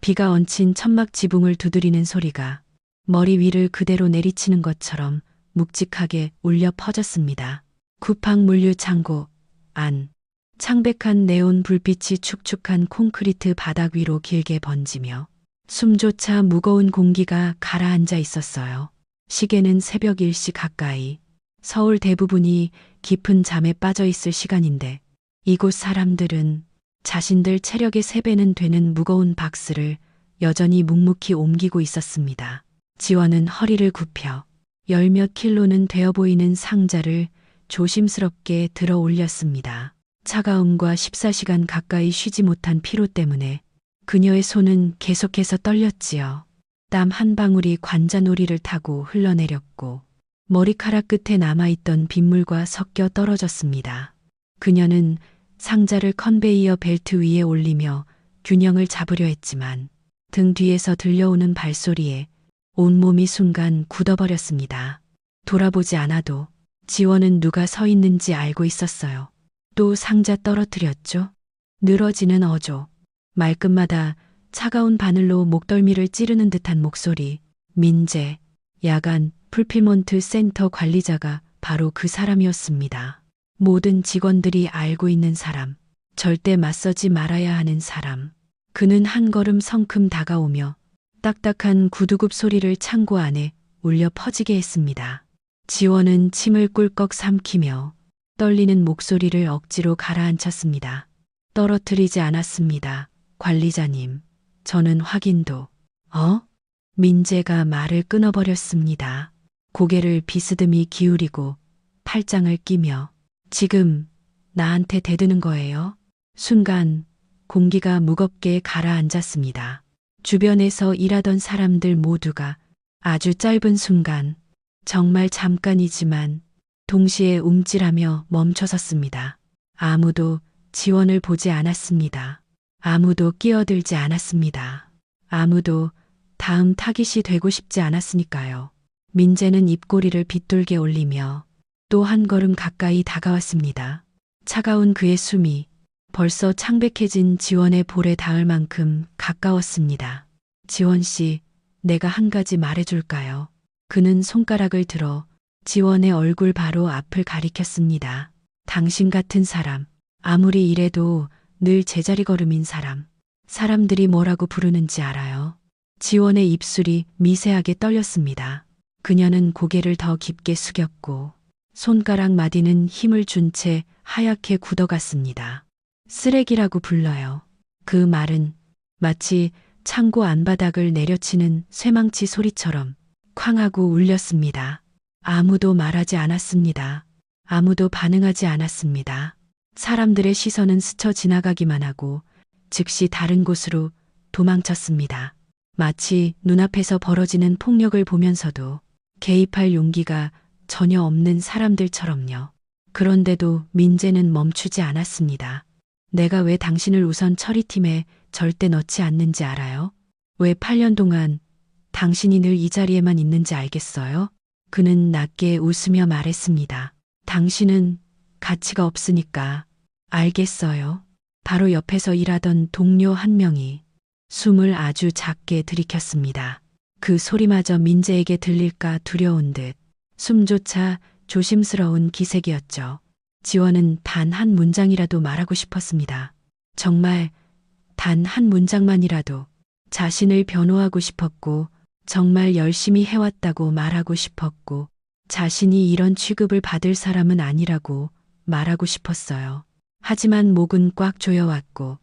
비가 얹힌 천막 지붕을 두드리는 소리가 머리 위를 그대로 내리치는 것처럼 묵직하게 울려 퍼졌습니다. 쿠팡 물류 창고 안. 창백한 네온 불빛이 축축한 콘크리트 바닥 위로 길게 번지며 숨조차 무거운 공기가 가라앉아 있었어요. 시계는 새벽 1시 가까이. 서울 대부분이 깊은 잠에 빠져 있을 시간인데 이곳 사람들은 자신들 체력의 3배는 되는 무거운 박스를 여전히 묵묵히 옮기고 있었습니다. 지원은 허리를 굽혀 열몇 킬로는 되어 보이는 상자를 조심스럽게 들어 올렸습니다. 차가움과 14시간 가까이 쉬지 못한 피로 때문에 그녀의 손은 계속해서 떨렸지요. 땀 한 방울이 관자놀이를 타고 흘러내렸고 머리카락 끝에 남아있던 빗물과 섞여 떨어졌습니다. 그녀는 상자를 컨베이어 벨트 위에 올리며 균형을 잡으려 했지만 등 뒤에서 들려오는 발소리에 온몸이 순간 굳어버렸습니다. 돌아보지 않아도 지원은 누가 서 있는지 알고 있었어요. 또 상자 떨어뜨렸죠. 늘어지는 어조. 말끝마다 차가운 바늘로 목덜미를 찌르는 듯한 목소리. 민재, 야간 풀필먼트 센터 관리자가 바로 그 사람이었습니다. 모든 직원들이 알고 있는 사람. 절대 맞서지 말아야 하는 사람. 그는 한 걸음 성큼 다가오며 딱딱한 구두굽 소리를 창고 안에 울려 퍼지게 했습니다. 지원은 침을 꿀꺽 삼키며 떨리는 목소리를 억지로 가라앉혔습니다. 떨어뜨리지 않았습니다. 관리자님, 저는 확인도. 민재가 말을 끊어버렸습니다. 고개를 비스듬히 기울이고 팔짱을 끼며 지금 나한테 대드는 거예요? 순간 공기가 무겁게 가라앉았습니다. 주변에서 일하던 사람들 모두가 아주 짧은 순간, 정말 잠깐이지만 동시에 움찔하며 멈춰섰습니다. 아무도 지원을 보지 않았습니다. 아무도 끼어들지 않았습니다. 아무도 다음 타깃이 되고 싶지 않았으니까요. 민재는 입꼬리를 빗돌게 올리며 또 한 걸음 가까이 다가왔습니다. 차가운 그의 숨이 벌써 창백해진 지원의 볼에 닿을 만큼 가까웠습니다. 지원 씨, 내가 한 가지 말해줄까요? 그는 손가락을 들어 지원의 얼굴 바로 앞을 가리켰습니다. 당신 같은 사람, 아무리 이래도 늘 제자리 걸음인 사람, 사람들이 뭐라고 부르는지 알아요? 지원의 입술이 미세하게 떨렸습니다. 그녀는 고개를 더 깊게 숙였고 손가락 마디는 힘을 준 채 하얗게 굳어갔습니다. 쓰레기라고 불러요. 그 말은 마치 창고 안바닥을 내려치는 쇠망치 소리처럼 쾅 하고 울렸습니다. 아무도 말하지 않았습니다. 아무도 반응하지 않았습니다. 사람들의 시선은 스쳐 지나가기만 하고 즉시 다른 곳으로 도망쳤습니다. 마치 눈앞에서 벌어지는 폭력을 보면서도 개입할 용기가 전혀 없는 사람들처럼요. 그런데도 민재는 멈추지 않았습니다. 내가 왜 당신을 우선 처리팀에 절대 넣지 않는지 알아요? 왜 8년 동안 당신이 늘 이 자리에만 있는지 알겠어요? 그는 낮게 웃으며 말했습니다. 당신은 가치가 없으니까. 알겠어요. 바로 옆에서 일하던 동료 한 명이 숨을 아주 작게 들이켰습니다. 그 소리마저 민재에게 들릴까 두려운 듯 숨조차 조심스러운 기색이었죠. 지원은 단 한 문장이라도 말하고 싶었습니다. 정말 단 한 문장만이라도 자신을 변호하고 싶었고 정말 열심히 해왔다고 말하고 싶었고 자신이 이런 취급을 받을 사람은 아니라고 말하고 싶었어요. 하지만 목은 꽉 조여왔고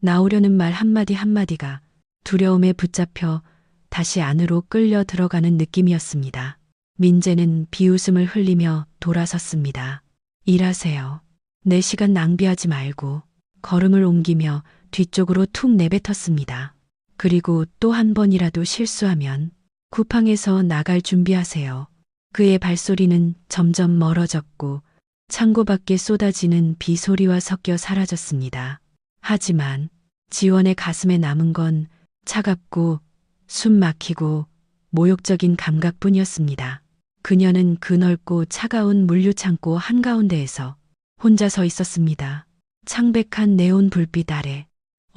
나오려는 말 한마디 한마디가 두려움에 붙잡혀 다시 안으로 끌려 들어가는 느낌이었습니다. 민재는 비웃음을 흘리며 돌아섰습니다. 일하세요. 내 시간 낭비하지 말고 걸음을 옮기며 뒤쪽으로 툭 내뱉었습니다. 그리고 또 한 번이라도 실수하면 쿠팡에서 나갈 준비하세요. 그의 발소리는 점점 멀어졌고 창고 밖에 쏟아지는 비 소리와 섞여 사라졌습니다. 하지만 지원의 가슴에 남은 건 차갑고 숨 막히고 모욕적인 감각뿐이었습니다. 그녀는 그 넓고 차가운 물류창고 한가운데에서 혼자 서 있었습니다. 창백한 네온 불빛 아래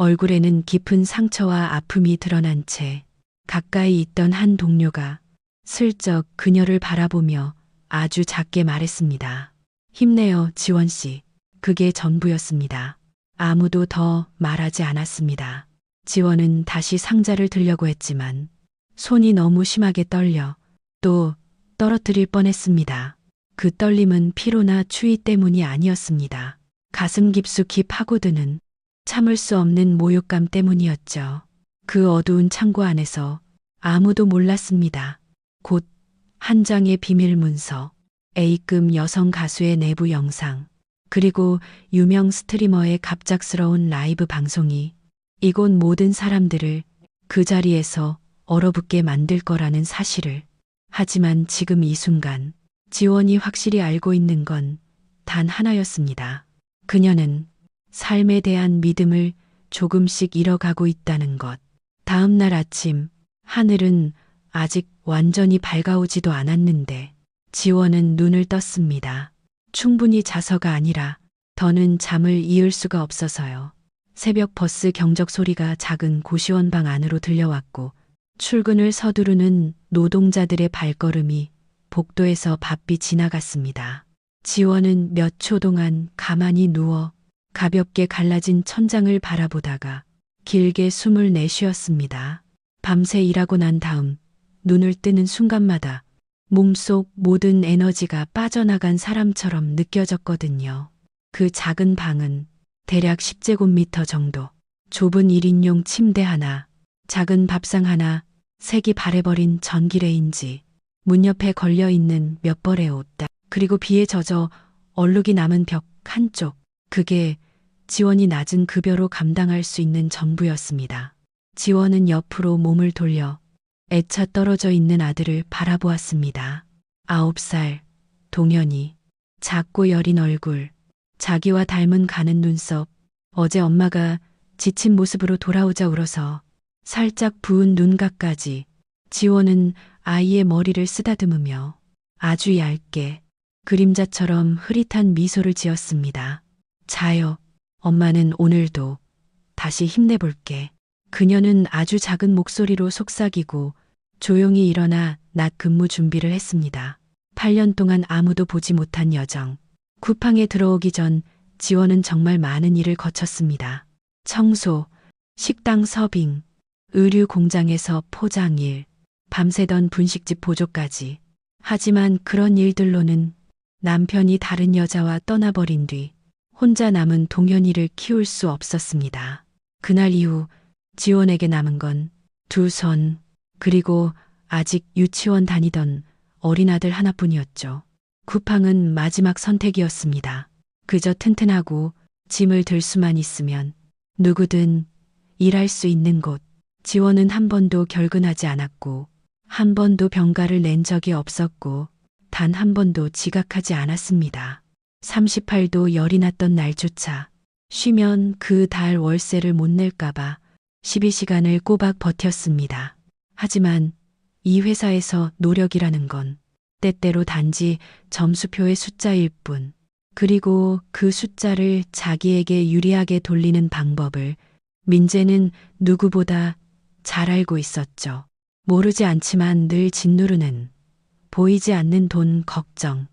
얼굴에는 깊은 상처와 아픔이 드러난 채 가까이 있던 한 동료가 슬쩍 그녀를 바라보며 아주 작게 말했습니다. 힘내요, 지원 씨. 그게 전부였습니다. 아무도 더 말하지 않았습니다. 지원은 다시 상자를 들려고 했지만 손이 너무 심하게 떨려 또 떨어뜨릴 뻔했습니다. 그 떨림은 피로나 추위 때문이 아니었습니다. 가슴 깊숙이 파고드는 참을 수 없는 모욕감 때문이었죠. 그 어두운 창고 안에서 아무도 몰랐습니다. 곧 한 장의 비밀 문서, A급 여성 가수의 내부 영상, 그리고 유명 스트리머의 갑작스러운 라이브 방송이 이곳 모든 사람들을 그 자리에서 얼어붙게 만들 거라는 사실을. 하지만 지금 이 순간 지원이 확실히 알고 있는 건 단 하나였습니다. 그녀는 삶에 대한 믿음을 조금씩 잃어가고 있다는 것. 다음 날 아침, 하늘은 아직 완전히 밝아오지도 않았는데 지원은 눈을 떴습니다. 충분히 자서가 아니라 더는 잠을 이을 수가 없어서요. 새벽 버스 경적 소리가 작은 고시원 방 안으로 들려왔고 출근을 서두르는 노동자들의 발걸음이 복도에서 바삐 지나갔습니다. 지원은 몇 초 동안 가만히 누워 가볍게 갈라진 천장을 바라보다가 길게 숨을 내쉬었습니다. 밤새 일하고 난 다음 눈을 뜨는 순간마다 몸속 모든 에너지가 빠져나간 사람처럼 느껴졌거든요. 그 작은 방은 대략 10제곱미터 정도, 좁은 1인용 침대 하나, 작은 밥상 하나, 색이 바래버린 전기레인지, 문 옆에 걸려있는 몇 벌의 옷, 그리고 비에 젖어 얼룩이 남은 벽 한쪽, 그게 지원이 낮은 급여로 감당할 수 있는 전부였습니다. 지원은 옆으로 몸을 돌려 애차 떨어져 있는 아들을 바라보았습니다. 9살, 동현이, 작고 여린 얼굴, 자기와 닮은 가는 눈썹, 어제 엄마가 지친 모습으로 돌아오자 울어서 살짝 부은 눈가까지. 지원은 아이의 머리를 쓰다듬으며 아주 얇게 그림자처럼 흐릿한 미소를 지었습니다. 자요. 엄마는 오늘도 다시 힘내볼게. 그녀는 아주 작은 목소리로 속삭이고 조용히 일어나 낮 근무 준비를 했습니다. 8년 동안 아무도 보지 못한 여정. 쿠팡에 들어오기 전 지원은 정말 많은 일을 거쳤습니다. 청소, 식당 서빙, 의류 공장에서 포장일, 밤새던 분식집 보조까지. 하지만 그런 일들로는 남편이 다른 여자와 떠나버린 뒤 혼자 남은 동현이를 키울 수 없었습니다. 그날 이후 지원에게 남은 건 두 손, 그리고 아직 유치원 다니던 어린 아들 하나뿐이었죠. 쿠팡은 마지막 선택이었습니다. 그저 튼튼하고 짐을 들 수만 있으면 누구든 일할 수 있는 곳. 지원은 한 번도 결근하지 않았고 한 번도 병가를 낸 적이 없었고 단 한 번도 지각하지 않았습니다. 38도 열이 났던 날조차 쉬면 그 달 월세를 못 낼까봐 12시간을 꼬박 버텼습니다. 하지만 이 회사에서 노력이라는 건 때때로 단지 점수표의 숫자일 뿐. 그리고 그 숫자를 자기에게 유리하게 돌리는 방법을 민재는 누구보다 잘 알고 있었죠. 모르지 않지만 늘 짓누르는 보이지 않는 돈 걱정.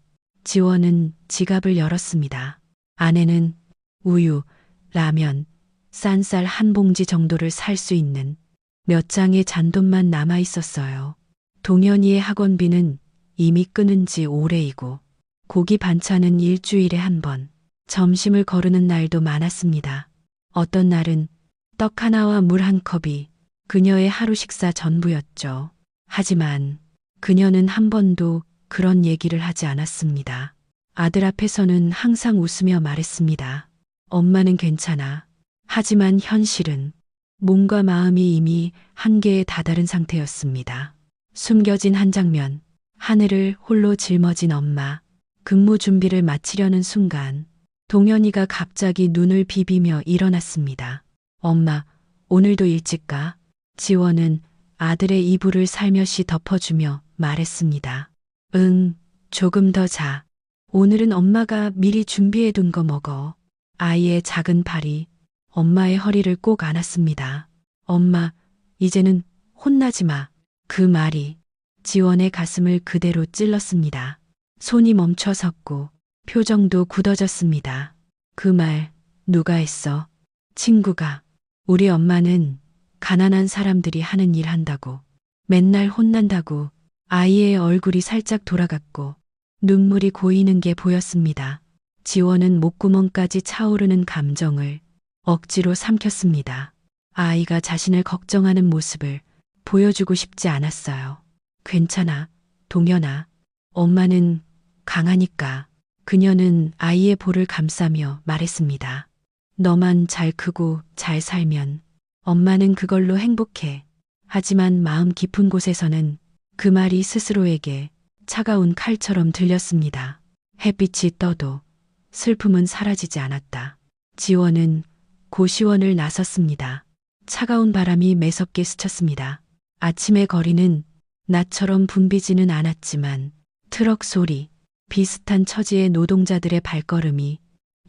지원은 지갑을 열었습니다. 안에는 우유, 라면, 싼 쌀 한 봉지 정도를 살 수 있는 몇 장의 잔돈만 남아 있었어요. 동현이의 학원비는 이미 끊은 지 오래이고 고기 반찬은 일주일에 한 번, 점심을 거르는 날도 많았습니다. 어떤 날은 떡 하나와 물 한 컵이 그녀의 하루 식사 전부였죠. 하지만 그녀는 한 번도 그런 얘기를 하지 않았습니다. 아들 앞에서는 항상 웃으며 말했습니다. 엄마는 괜찮아. 하지만 현실은 몸과 마음이 이미 한계에 다다른 상태였습니다. 숨겨진 한 장면, 하늘을 홀로 짊어진 엄마. 근무 준비를 마치려는 순간 동현이가 갑자기 눈을 비비며 일어났습니다. 엄마, 오늘도 일찍 가? 지원은 아들의 이불을 살며시 덮어주며 말했습니다. 응, 조금 더 자. 오늘은 엄마가 미리 준비해둔 거 먹어. 아이의 작은 팔이 엄마의 허리를 꼭 안았습니다. 엄마, 이제는 혼나지 마. 그 말이 지원의 가슴을 그대로 찔렀습니다. 손이 멈춰 섰고 표정도 굳어졌습니다. 그 말 누가 했어? 친구가. 우리 엄마는 가난한 사람들이 하는 일 한다고, 맨날 혼난다고. 아이의 얼굴이 살짝 돌아갔고 눈물이 고이는 게 보였습니다. 지원은 목구멍까지 차오르는 감정을 억지로 삼켰습니다. 아이가 자신을 걱정하는 모습을 보여주고 싶지 않았어요. 괜찮아, 동현아. 엄마는 강하니까. 그녀는 아이의 볼을 감싸며 말했습니다. 너만 잘 크고 잘 살면 엄마는 그걸로 행복해. 하지만 마음 깊은 곳에서는 그 말이 스스로에게 차가운 칼처럼 들렸습니다. 햇빛이 떠도 슬픔은 사라지지 않았다. 지원은 고시원을 나섰습니다. 차가운 바람이 매섭게 스쳤습니다. 아침의 거리는 낮처럼 붐비지는 않았지만 트럭 소리, 비슷한 처지의 노동자들의 발걸음이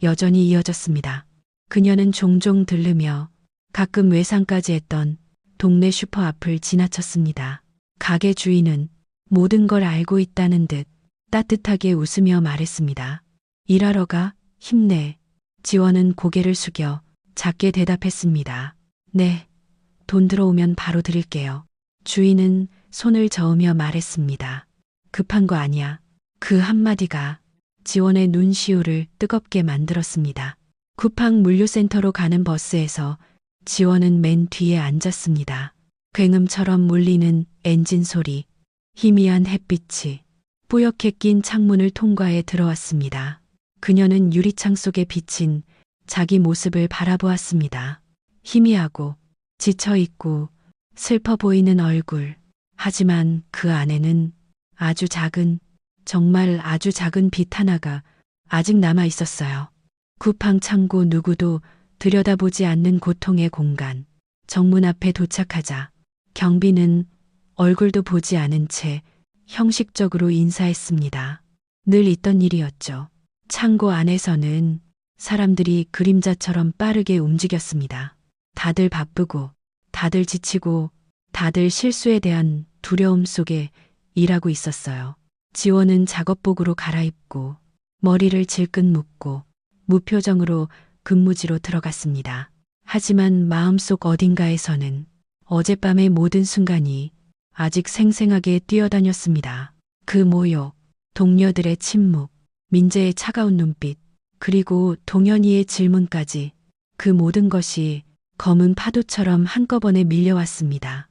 여전히 이어졌습니다. 그녀는 종종 들르며 가끔 외상까지 했던 동네 슈퍼 앞을 지나쳤습니다. 가게 주인은 모든 걸 알고 있다는 듯 따뜻하게 웃으며 말했습니다. 일하러 가, 힘내. 지원은 고개를 숙여 작게 대답했습니다. 네, 돈 들어오면 바로 드릴게요. 주인은 손을 저으며 말했습니다. 급한 거 아니야. 그 한마디가 지원의 눈시울을 뜨겁게 만들었습니다. 쿠팡 물류센터로 가는 버스에서 지원은 맨 뒤에 앉았습니다. 굉음처럼 울리는 엔진 소리, 희미한 햇빛이 뿌옇게 낀 창문을 통과해 들어왔습니다. 그녀는 유리창 속에 비친 자기 모습을 바라보았습니다. 희미하고 지쳐있고 슬퍼 보이는 얼굴. 하지만 그 안에는 아주 작은, 정말 아주 작은 빛 하나가 아직 남아 있었어요. 쿠팡 창고, 누구도 들여다보지 않는 고통의 공간. 정문 앞에 도착하자 경비는 얼굴도 보지 않은 채 형식적으로 인사했습니다. 늘 있던 일이었죠. 창고 안에서는 사람들이 그림자처럼 빠르게 움직였습니다. 다들 바쁘고, 다들 지치고, 다들 실수에 대한 두려움 속에 일하고 있었어요. 지원은 작업복으로 갈아입고 머리를 질끈 묶고 무표정으로 근무지로 들어갔습니다. 하지만 마음속 어딘가에서는 어젯밤의 모든 순간이 아직 생생하게 뛰어다녔습니다. 그 모욕, 동료들의 침묵, 민재의 차가운 눈빛, 그리고 동현이의 질문까지, 그 모든 것이 검은 파도처럼 한꺼번에 밀려왔습니다.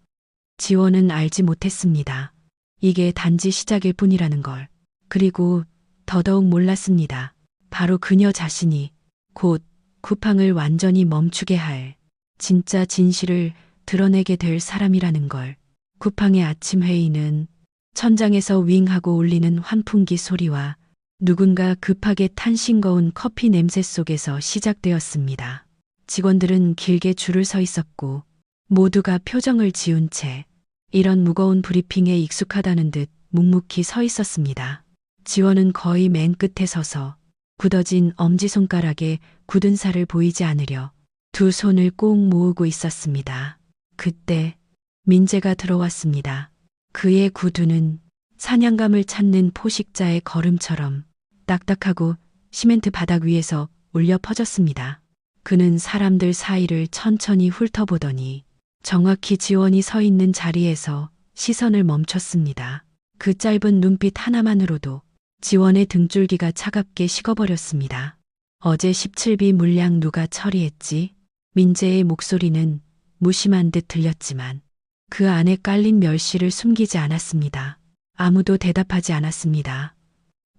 지원은 알지 못했습니다. 이게 단지 시작일 뿐이라는 걸. 그리고 더더욱 몰랐습니다. 바로 그녀 자신이 곧 쿠팡을 완전히 멈추게 할 진짜 진실을 드러내게 될 사람이라는 걸. 쿠팡의 아침 회의는 천장에서 윙하고 울리는 환풍기 소리와 누군가 급하게 탄 싱거운 커피 냄새 속에서 시작되었습니다. 직원들은 길게 줄을 서 있었고 모두가 표정을 지운 채 이런 무거운 브리핑에 익숙하다는 듯 묵묵히 서 있었습니다. 지원은 거의 맨 끝에 서서 굳어진 엄지손가락에 굳은 살을 보이지 않으려 두 손을 꼭 모으고 있었습니다. 그때 민재가 들어왔습니다. 그의 구두는 사냥감을 찾는 포식자의 걸음처럼 딱딱하고 시멘트 바닥 위에서 울려 퍼졌습니다. 그는 사람들 사이를 천천히 훑어보더니 정확히 지원이 서 있는 자리에서 시선을 멈췄습니다. 그 짧은 눈빛 하나만으로도 지원의 등줄기가 차갑게 식어버렸습니다. 어제 17비 물량 누가 처리했지? 민재의 목소리는 무심한 듯 들렸지만 그 안에 깔린 멸시를 숨기지 않았습니다. 아무도 대답하지 않았습니다.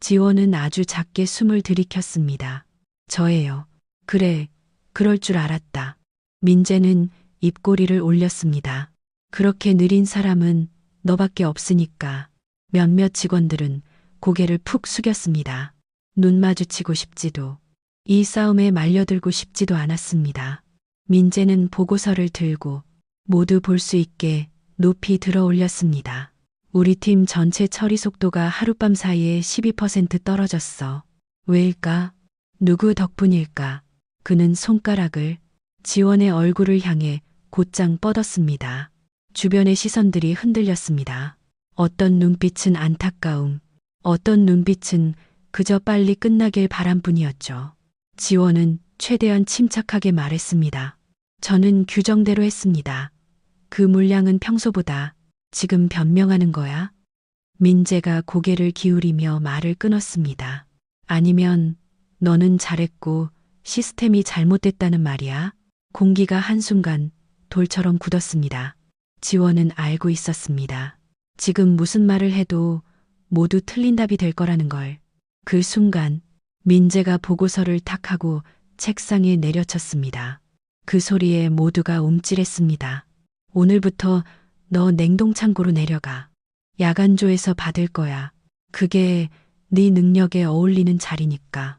지원은 아주 작게 숨을 들이켰습니다. 저예요. 그래, 그럴 줄 알았다. 민재는 입꼬리를 올렸습니다. 그렇게 느린 사람은 너밖에 없으니까. 몇몇 직원들은 고개를 푹 숙였습니다. 눈 마주치고 싶지도, 이 싸움에 말려들고 싶지도 않았습니다. 민재는 보고서를 들고 모두 볼 수 있게 높이 들어 올렸습니다. 우리 팀 전체 처리 속도가 하룻밤 사이에 12% 떨어졌어. 왜일까? 누구 덕분일까? 그는 손가락을 지원의 얼굴을 향해 곧장 뻗었습니다. 주변의 시선들이 흔들렸습니다. 어떤 눈빛은 안타까움, 어떤 눈빛은 그저 빨리 끝나길 바람뿐이었죠. 지원은 최대한 침착하게 말했습니다. 저는 규정대로 했습니다. 그 물량은 평소보다 지금 변명하는 거야? 민재가 고개를 기울이며 말을 끊었습니다. 아니면 너는 잘했고 시스템이 잘못됐다는 말이야? 공기가 한순간 돌처럼 굳었습니다. 지원은 알고 있었습니다. 지금 무슨 말을 해도 모두 틀린 답이 될 거라는 걸. 그 순간 민재가 보고서를 탁 하고 책상에 내려쳤습니다. 그 소리에 모두가 움찔했습니다. 오늘부터 너 냉동창고로 내려가. 야간조에서 받을 거야. 그게 네 능력에 어울리는 자리니까.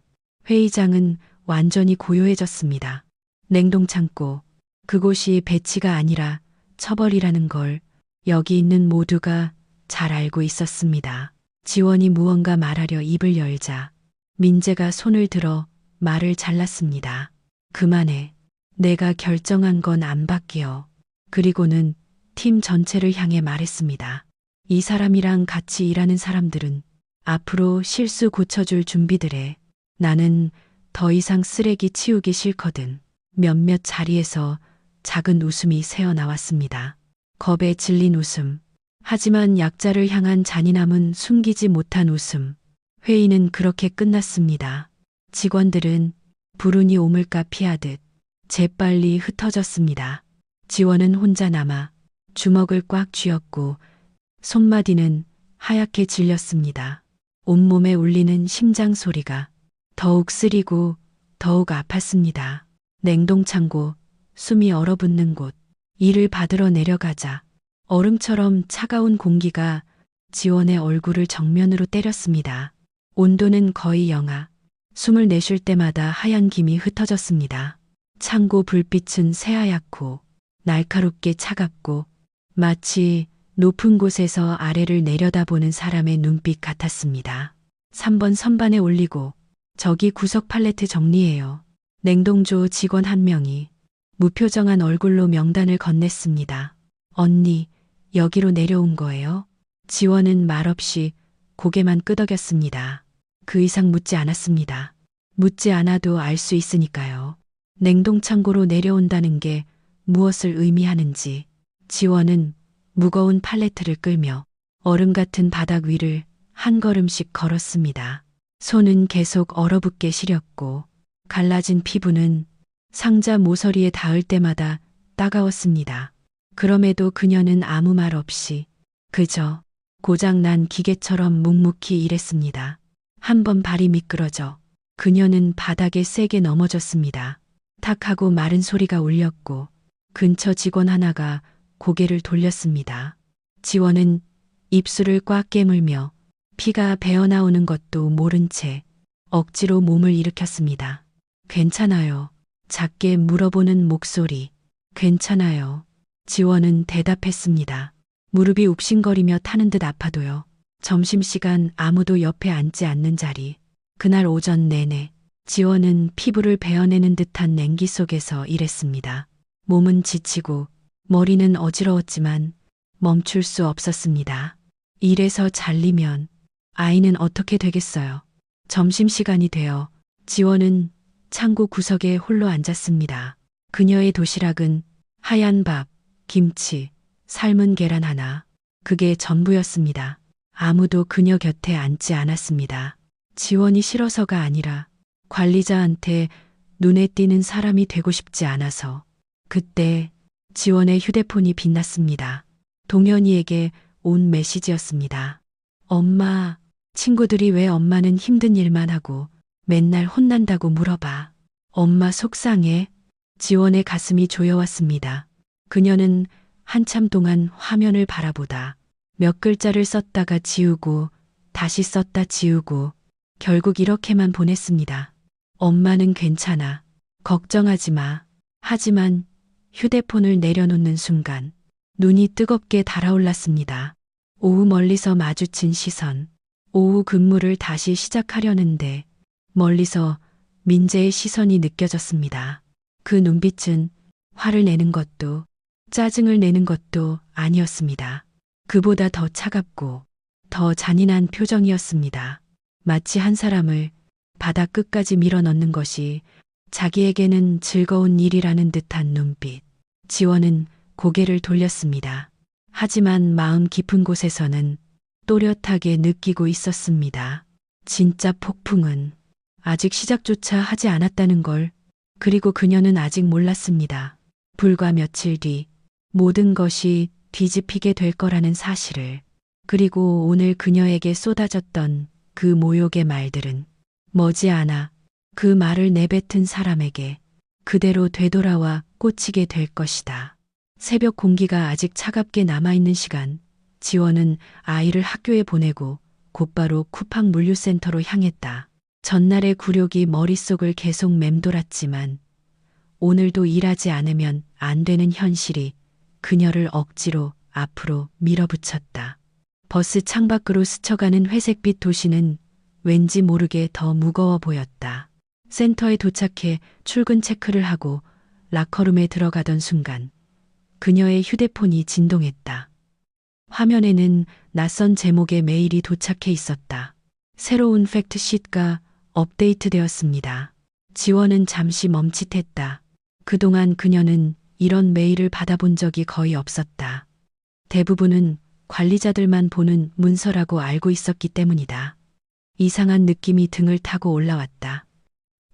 회의장은 완전히 고요해졌습니다. 냉동창고, 그곳이 배치가 아니라 처벌이라는 걸 여기 있는 모두가 잘 알고 있었습니다. 지원이 무언가 말하려 입을 열자 민재가 손을 들어 말을 잘랐습니다. 그만해. 내가 결정한 건 안 바뀌어. 그리고는 팀 전체를 향해 말했습니다. 이 사람이랑 같이 일하는 사람들은 앞으로 실수 고쳐줄 준비들 해. 나는 더 이상 쓰레기 치우기 싫거든. 몇몇 자리에서 작은 웃음이 새어나왔습니다. 겁에 질린 웃음. 하지만 약자를 향한 잔인함은 숨기지 못한 웃음. 회의는 그렇게 끝났습니다. 직원들은 불운이 오물까 피하듯 재빨리 흩어졌습니다. 지원은 혼자 남아 주먹을 꽉 쥐었고 손마디는 하얗게 질렸습니다. 온몸에 울리는 심장 소리가 더욱 쓰리고 더욱 아팠습니다. 냉동창고, 숨이 얼어붙는 곳, 일을 받으러 내려가자 얼음처럼 차가운 공기가 지원의 얼굴을 정면으로 때렸습니다. 온도는 거의 영하. 숨을 내쉴 때마다 하얀 김이 흩어졌습니다. 창고 불빛은 새하얗고 날카롭게 차갑고 마치 높은 곳에서 아래를 내려다보는 사람의 눈빛 같았습니다. 3번 선반에 올리고 저기 구석 팔레트 정리해요. 냉동조 직원 한 명이 무표정한 얼굴로 명단을 건넸습니다. 언니, 여기로 내려온 거예요? 지원은 말없이 고개만 끄덕였습니다. 그 이상 묻지 않았습니다. 묻지 않아도 알 수 있으니까요. 냉동창고로 내려온다는 게 무엇을 의미하는지. 지원은 무거운 팔레트를 끌며 얼음 같은 바닥 위를 한 걸음씩 걸었습니다. 손은 계속 얼어붙게 시렸고 갈라진 피부는 상자 모서리에 닿을 때마다 따가웠습니다. 그럼에도 그녀는 아무 말 없이 그저 고장난 기계처럼 묵묵히 일했습니다. 한 번 발이 미끄러져 그녀는 바닥에 세게 넘어졌습니다. 탁 하고 마른 소리가 울렸고 근처 직원 하나가 고개를 돌렸습니다. 지원은 입술을 꽉 깨물며 피가 배어나오는 것도 모른 채 억지로 몸을 일으켰습니다. 괜찮아요. 작게 물어보는 목소리. 괜찮아요. 지원은 대답했습니다. 무릎이 욱신거리며 타는 듯 아파도요. 점심시간 아무도 옆에 앉지 않는 자리. 그날 오전 내내 지원은 피부를 베어내는 듯한 냉기 속에서 일했습니다. 몸은 지치고 머리는 어지러웠지만 멈출 수 없었습니다. 일에서 잘리면 아이는 어떻게 되겠어요. 점심시간이 되어 지원은 창고 구석에 홀로 앉았습니다. 그녀의 도시락은 하얀 밥, 김치, 삶은 계란 하나. 그게 전부였습니다. 아무도 그녀 곁에 앉지 않았습니다. 지원이 싫어서가 아니라 관리자한테 눈에 띄는 사람이 되고 싶지 않아서. 그때 지원의 휴대폰이 빛났습니다. 동현이에게 온 메시지였습니다. 엄마, 친구들이 왜 엄마는 힘든 일만 하고 맨날 혼난다고 물어봐. 엄마 속상해. 지원의 가슴이 조여왔습니다. 그녀는 한참 동안 화면을 바라보다 몇 글자를 썼다가 지우고 다시 썼다 지우고 결국 이렇게만 보냈습니다. 엄마는 괜찮아. 걱정하지 마. 하지만 휴대폰을 내려놓는 순간 눈이 뜨겁게 달아올랐습니다. 오후 멀리서 마주친 시선. 오후 근무를 다시 시작하려는데 멀리서 민재의 시선이 느껴졌습니다. 그 눈빛은 화를 내는 것도 짜증을 내는 것도 아니었습니다. 그보다 더 차갑고 더 잔인한 표정이었습니다. 마치 한 사람을 바다 끝까지 밀어넣는 것이 자기에게는 즐거운 일이라는 듯한 눈빛. 지원은 고개를 돌렸습니다. 하지만 마음 깊은 곳에서는 또렷하게 느끼고 있었습니다. 진짜 폭풍은 아직 시작조차 하지 않았다는 걸. 그리고 그녀는 아직 몰랐습니다. 불과 며칠 뒤 모든 것이 뒤집히게 될 거라는 사실을. 그리고 오늘 그녀에게 쏟아졌던 그 모욕의 말들은 머지않아 그 말을 내뱉은 사람에게 그대로 되돌아와 꽂히게 될 것이다. 새벽 공기가 아직 차갑게 남아있는 시간, 지원은 아이를 학교에 보내고 곧바로 쿠팡 물류센터로 향했다. 전날의 굴욕이 머릿속을 계속 맴돌았지만 오늘도 일하지 않으면 안 되는 현실이 그녀를 억지로 앞으로 밀어붙였다. 버스 창밖으로 스쳐가는 회색빛 도시는 왠지 모르게 더 무거워 보였다. 센터에 도착해 출근 체크를 하고 라커룸에 들어가던 순간 그녀의 휴대폰이 진동했다. 화면에는 낯선 제목의 메일이 도착해 있었다. 새로운 팩트시트가 업데이트되었습니다. 지원은 잠시 멈칫했다. 그동안 그녀는 이런 메일을 받아본 적이 거의 없었다. 대부분은 관리자들만 보는 문서라고 알고 있었기 때문이다. 이상한 느낌이 등을 타고 올라왔다.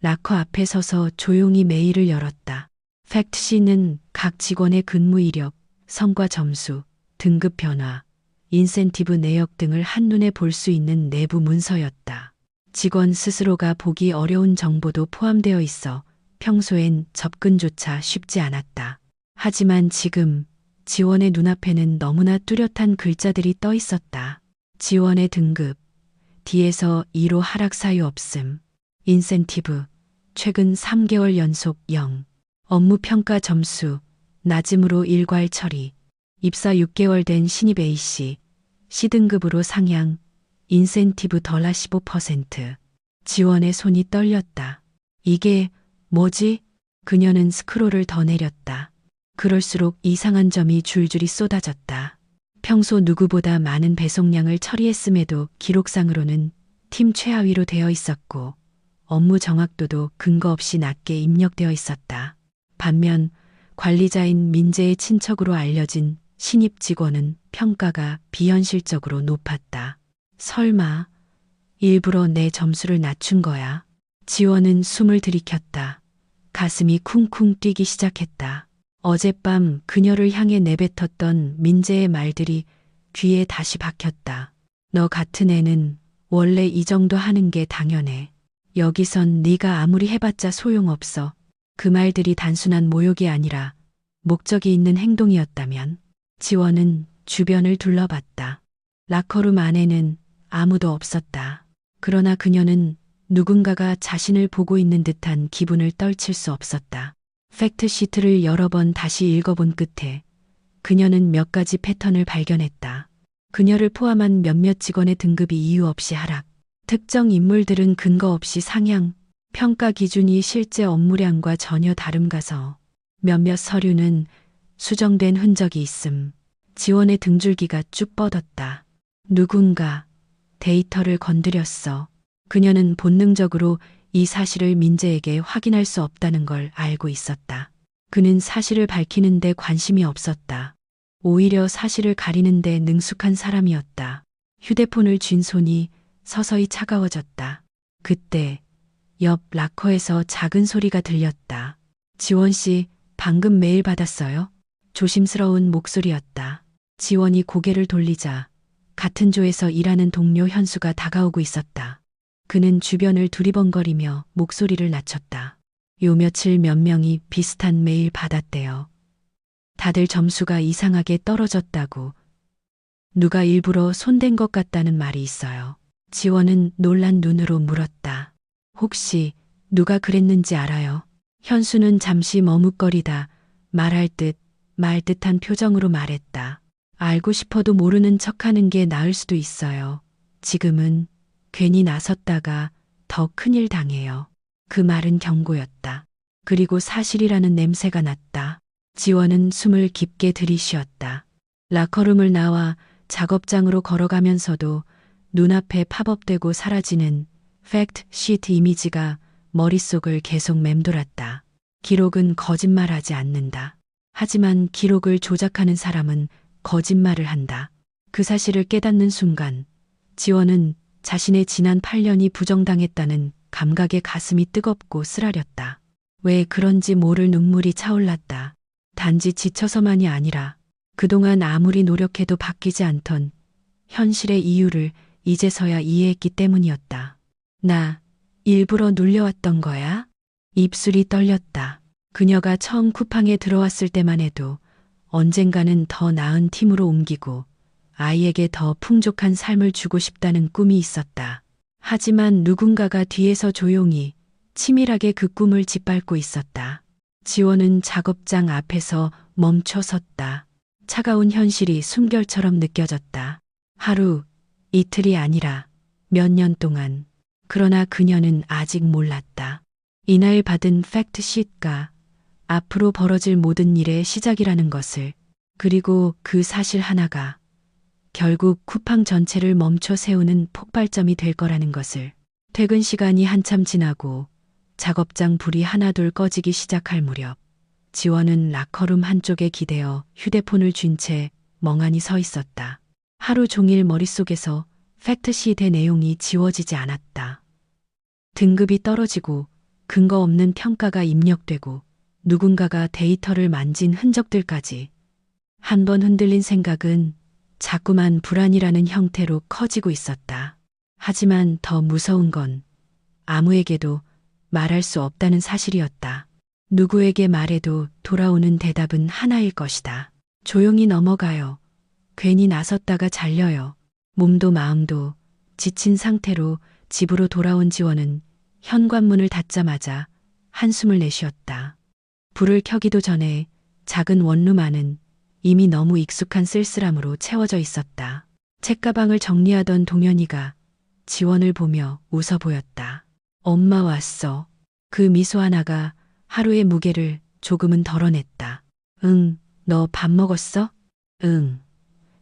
라커 앞에 서서 조용히 메일을 열었다. 팩트시트는 각 직원의 근무 이력, 성과 점수, 등급 변화, 인센티브 내역 등을 한눈에 볼 수 있는 내부 문서였다. 직원 스스로가 보기 어려운 정보도 포함되어 있어 평소엔 접근조차 쉽지 않았다. 하지만 지금 지원의 눈앞에는 너무나 뚜렷한 글자들이 떠 있었다. 지원의 등급, D에서 2로 하락 사유 없음, 인센티브, 최근 3개월 연속 0, 업무 평가 점수, 낮음으로 일괄 처리, 입사 6개월 된 신입 A씨, C등급으로 상향, 인센티브 덜하 15%. 지원의 손이 떨렸다. 이게 뭐지? 그녀는 스크롤을 더 내렸다. 그럴수록 이상한 점이 줄줄이 쏟아졌다. 평소 누구보다 많은 배송량을 처리했음에도 기록상으로는 팀 최하위로 되어 있었고 업무 정확도도 근거 없이 낮게 입력되어 있었다. 반면 관리자인 민재의 친척으로 알려진 신입 직원은 평가가 비현실적으로 높았다. 설마 일부러 내 점수를 낮춘 거야? 지원은 숨을 들이켰다. 가슴이 쿵쿵 뛰기 시작했다. 어젯밤 그녀를 향해 내뱉었던 민재의 말들이 귀에 다시 박혔다. 너 같은 애는 원래 이 정도 하는 게 당연해. 여기선 네가 아무리 해봤자 소용없어. 그 말들이 단순한 모욕이 아니라 목적이 있는 행동이었다면? 지원은 주변을 둘러봤다. 라커룸 안에는 아무도 없었다. 그러나 그녀는 누군가가 자신을 보고 있는 듯한 기분을 떨칠 수 없었다. 팩트시트를 여러 번 다시 읽어본 끝에 그녀는 몇 가지 패턴을 발견했다. 그녀를 포함한 몇몇 직원의 등급이 이유 없이 하락, 특정 인물들은 근거 없이 상향, 평가 기준이 실제 업무량과 전혀 다름 가서 몇몇 서류는 수정된 흔적이 있음. 지원의 등줄기가 쭉 뻗었다. 누군가 데이터를 건드렸어. 그녀는 본능적으로 이 사실을 민재에게 확인할 수 없다는 걸 알고 있었다. 그는 사실을 밝히는데 관심이 없었다. 오히려 사실을 가리는데 능숙한 사람이었다. 휴대폰을 쥔 손이 서서히 차가워졌다. 그때 옆 라커에서 작은 소리가 들렸다. 지원 씨, 방금 메일 받았어요? 조심스러운 목소리였다. 지원이 고개를 돌리자 같은 조에서 일하는 동료 현수가 다가오고 있었다. 그는 주변을 두리번거리며 목소리를 낮췄다. 요 며칠 몇 명이 비슷한 메일 받았대요. 다들 점수가 이상하게 떨어졌다고. 누가 일부러 손댄 것 같다는 말이 있어요. 지원은 놀란 눈으로 물었다. 혹시 누가 그랬는지 알아요? 현수는 잠시 머뭇거리다 말할 듯 말 듯한 표정으로 말했다. 알고 싶어도 모르는 척하는 게 나을 수도 있어요. 지금은 괜히 나섰다가 더 큰일 당해요. 그 말은 경고였다. 그리고 사실이라는 냄새가 났다. 지원은 숨을 깊게 들이쉬었다. 라커룸을 나와 작업장으로 걸어가면서도 눈앞에 팝업되고 사라지는 팩트 시트 이미지가 머릿속을 계속 맴돌았다. 기록은 거짓말하지 않는다. 하지만 기록을 조작하는 사람은 거짓말을 한다. 그 사실을 깨닫는 순간 지원은 자신의 지난 8년이 부정당했다는 감각에 가슴이 뜨겁고 쓰라렸다. 왜 그런지 모를 눈물이 차올랐다. 단지 지쳐서만이 아니라 그동안 아무리 노력해도 바뀌지 않던 현실의 이유를 이제서야 이해했기 때문이었다. 나 일부러 눌려왔던 거야? 입술이 떨렸다. 그녀가 처음 쿠팡에 들어왔을 때만 해도 언젠가는 더 나은 팀으로 옮기고 아이에게 더 풍족한 삶을 주고 싶다는 꿈이 있었다. 하지만 누군가가 뒤에서 조용히 치밀하게 그 꿈을 짓밟고 있었다. 지원은 작업장 앞에서 멈춰 섰다. 차가운 현실이 숨결처럼 느껴졌다. 하루, 이틀이 아니라 몇 년 동안. 그러나 그녀는 아직 몰랐다. 이날 받은 팩트 시트가 앞으로 벌어질 모든 일의 시작이라는 것을, 그리고 그 사실 하나가 결국 쿠팡 전체를 멈춰 세우는 폭발점이 될 거라는 것을. 퇴근 시간이 한참 지나고 작업장 불이 하나둘 꺼지기 시작할 무렵 지원은 라커룸 한쪽에 기대어 휴대폰을 쥔 채 멍하니 서 있었다. 하루 종일 머릿속에서 팩트시트의 내용이 지워지지 않았다. 등급이 떨어지고 근거 없는 평가가 입력되고 누군가가 데이터를 만진 흔적들까지. 한 번 흔들린 생각은 자꾸만 불안이라는 형태로 커지고 있었다. 하지만 더 무서운 건 아무에게도 말할 수 없다는 사실이었다. 누구에게 말해도 돌아오는 대답은 하나일 것이다. 조용히 넘어가요. 괜히 나섰다가 잘려요. 몸도 마음도 지친 상태로 집으로 돌아온 지원은 현관문을 닫자마자 한숨을 내쉬었다. 불을 켜기도 전에 작은 원룸 안은 이미 너무 익숙한 쓸쓸함으로 채워져 있었다. 책가방을 정리하던 동현이가 지원을 보며 웃어 보였다. 엄마 왔어. 그 미소 하나가 하루의 무게를 조금은 덜어냈다. 응, 너 밥 먹었어? 응.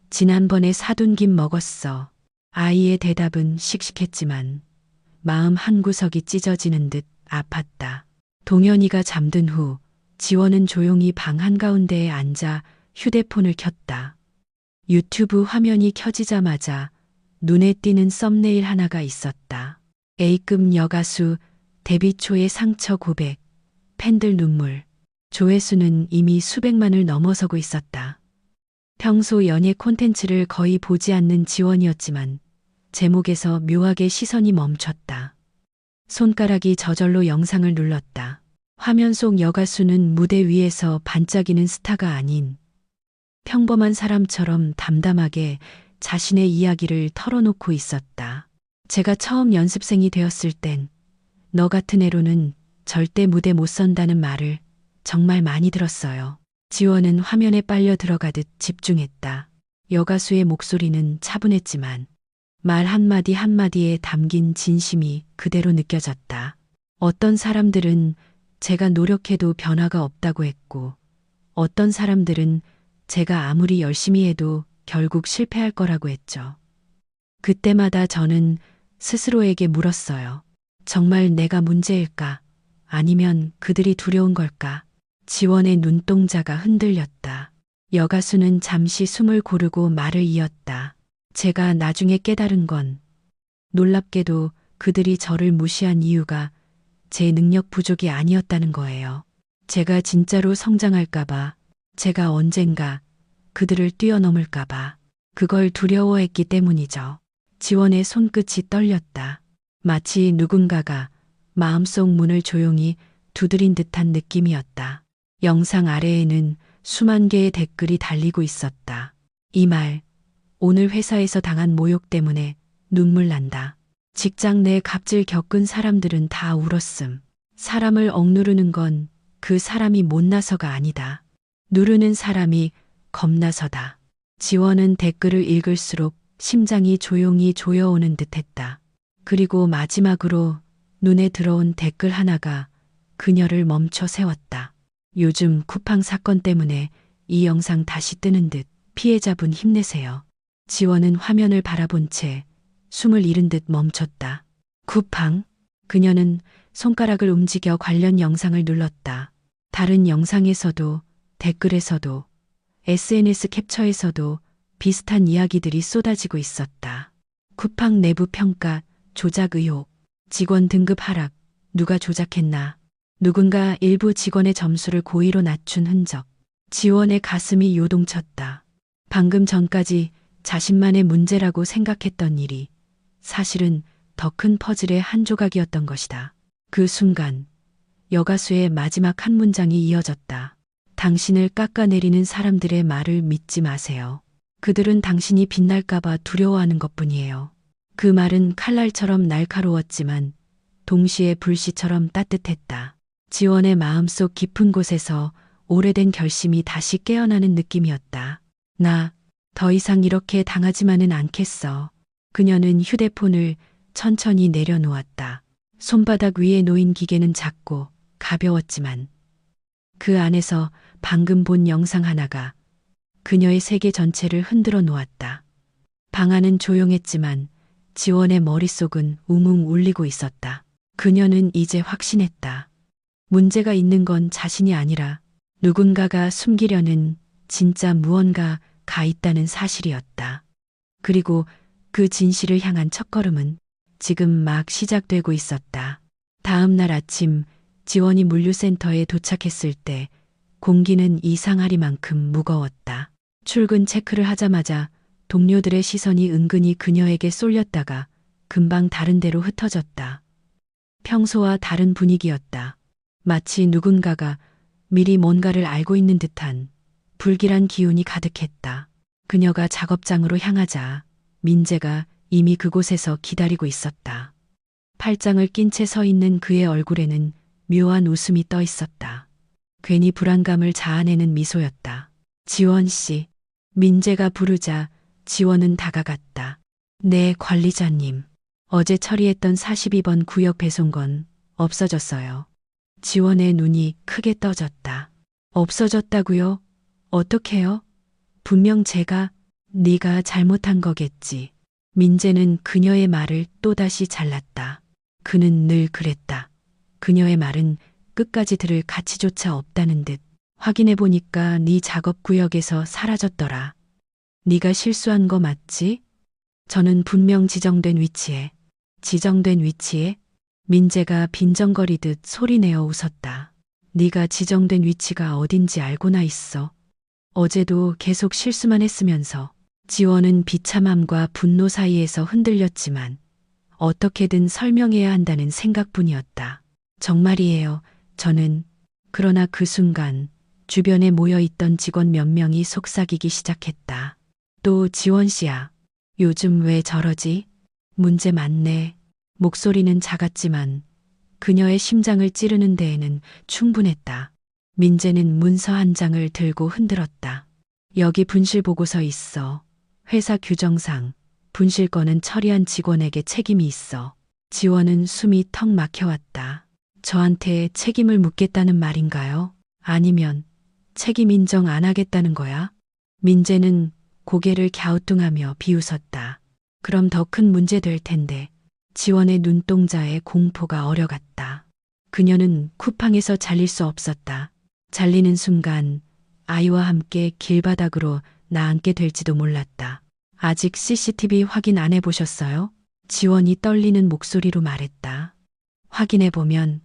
지난번에 사둔 김 먹었어. 아이의 대답은 씩씩했지만 마음 한구석이 찢어지는 듯 아팠다. 동현이가 잠든 후 지원은 조용히 방 한가운데에 앉아 휴대폰을 켰다. 유튜브 화면이 켜지자마자 눈에 띄는 썸네일 하나가 있었다. A급 여가수 데뷔 초의 상처 고백, 팬들 눈물. 조회수는 이미 수백만을 넘어서고 있었다. 평소 연예 콘텐츠를 거의 보지 않는 지원이었지만 제목에서 묘하게 시선이 멈췄다. 손가락이 저절로 영상을 눌렀다. 화면 속 여가수는 무대 위에서 반짝이는 스타가 아닌 평범한 사람처럼 담담하게 자신의 이야기를 털어놓고 있었다. 제가 처음 연습생이 되었을 땐 너 같은 애로는 절대 무대 못 선다는 말을 정말 많이 들었어요. 지원은 화면에 빨려 들어가듯 집중했다. 여가수의 목소리는 차분했지만 말 한마디 한마디에 담긴 진심이 그대로 느껴졌다. 어떤 사람들은 제가 노력해도 변화가 없다고 했고, 어떤 사람들은 제가 아무리 열심히 해도 결국 실패할 거라고 했죠. 그때마다 저는 스스로에게 물었어요. 정말 내가 문제일까? 아니면 그들이 두려운 걸까? 지원의 눈동자가 흔들렸다. 여가수는 잠시 숨을 고르고 말을 이었다. 제가 나중에 깨달은 건 놀랍게도 그들이 저를 무시한 이유가 제 능력 부족이 아니었다는 거예요. 제가 진짜로 성장할까봐, 제가 언젠가 그들을 뛰어넘을까봐, 그걸 두려워했기 때문이죠. 지원의 손끝이 떨렸다. 마치 누군가가 마음속 문을 조용히 두드린 듯한 느낌이었다. 영상 아래에는 수만 개의 댓글이 달리고 있었다. 이 말, 오늘 회사에서 당한 모욕 때문에 눈물 난다. 직장 내 갑질 겪은 사람들은 다 울었음. 사람을 억누르는 건 그 사람이 못나서가 아니다. 누르는 사람이 겁나서다. 지원은 댓글을 읽을수록 심장이 조용히 조여오는 듯했다. 그리고 마지막으로 눈에 들어온 댓글 하나가 그녀를 멈춰 세웠다. 요즘 쿠팡 사건 때문에 이 영상 다시 뜨는 듯 피해자분 힘내세요. 지원은 화면을 바라본 채 숨을 잃은 듯 멈췄다. 쿠팡? 그녀는 손가락을 움직여 관련 영상을 눌렀다. 다른 영상에서도 댓글에서도 SNS 캡처에서도 비슷한 이야기들이 쏟아지고 있었다. 쿠팡 내부 평가, 조작 의혹, 직원 등급 하락, 누가 조작했나? 누군가 일부 직원의 점수를 고의로 낮춘 흔적. 지원의 가슴이 요동쳤다. 방금 전까지 자신만의 문제라고 생각했던 일이 사실은 더 큰 퍼즐의 한 조각이었던 것이다. 그 순간 여가수의 마지막 한 문장이 이어졌다. 당신을 깎아내리는 사람들의 말을 믿지 마세요. 그들은 당신이 빛날까봐 두려워하는 것뿐이에요. 그 말은 칼날처럼 날카로웠지만 동시에 불씨처럼 따뜻했다. 지원의 마음속 깊은 곳에서 오래된 결심이 다시 깨어나는 느낌이었다. 나 더 이상 이렇게 당하지만은 않겠어. 그녀는 휴대폰을 천천히 내려놓았다. 손바닥 위에 놓인 기계는 작고 가벼웠지만 그 안에서 방금 본 영상 하나가 그녀의 세계 전체를 흔들어 놓았다. 방 안은 조용했지만 지원의 머릿속은 웅웅 울리고 있었다. 그녀는 이제 확신했다. 문제가 있는 건 자신이 아니라 누군가가 숨기려는 진짜 무언가 가 있다는 사실이었다. 그리고 그 진실을 향한 첫걸음은 지금 막 시작되고 있었다. 다음 날 아침 지원이 물류센터에 도착했을 때 공기는 이상하리만큼 무거웠다. 출근 체크를 하자마자 동료들의 시선이 은근히 그녀에게 쏠렸다가 금방 다른 데로 흩어졌다. 평소와 다른 분위기였다. 마치 누군가가 미리 뭔가를 알고 있는 듯한 불길한 기운이 가득했다. 그녀가 작업장으로 향하자 민재가 이미 그곳에서 기다리고 있었다. 팔짱을 낀 채 서 있는 그의 얼굴에는 묘한 웃음이 떠 있었다. 괜히 불안감을 자아내는 미소였다. 지원 씨. 민재가 부르자 지원은 다가갔다. 네, 관리자님. 어제 처리했던 42번 구역 배송건 없어졌어요. 지원의 눈이 크게 떠졌다. 없어졌다고요? 어떡해요? 분명 제가 네가 잘못한 거겠지. 민재는 그녀의 말을 또다시 잘랐다. 그는 늘 그랬다. 그녀의 말은 끝까지 들을 가치조차 없다는 듯. 확인해보니까 네 작업구역에서 사라졌더라. 네가 실수한 거 맞지? 저는 분명 지정된 위치에 민재가 빈정거리듯 소리내어 웃었다. 네가 지정된 위치가 어딘지 알고나 있어. 어제도 계속 실수만 했으면서. 지원은 비참함과 분노 사이에서 흔들렸지만 어떻게든 설명해야 한다는 생각뿐이었다. 정말이에요. 저는. 그러나 그 순간 주변에 모여있던 직원 몇 명이 속삭이기 시작했다. 또 지원 씨야. 요즘 왜 저러지? 문제 많네. 목소리는 작았지만 그녀의 심장을 찌르는 데에는 충분했다. 민재는 문서 한 장을 들고 흔들었다. 여기 분실 보고서 있어. 회사 규정상 분실 건은 처리한 직원에게 책임이 있어. 지원은 숨이 턱 막혀왔다. 저한테 책임을 묻겠다는 말인가요? 아니면 책임 인정 안 하겠다는 거야? 민재는 고개를 갸우뚱하며 비웃었다. 그럼 더 큰 문제 될 텐데. 지원의 눈동자에 공포가 어려갔다. 그녀는 쿠팡에서 잘릴 수 없었다. 잘리는 순간 아이와 함께 길바닥으로 나앉게 될지도 몰랐다. 아직 CCTV 확인 안 해보셨어요? 지원이 떨리는 목소리로 말했다. 확인해보면.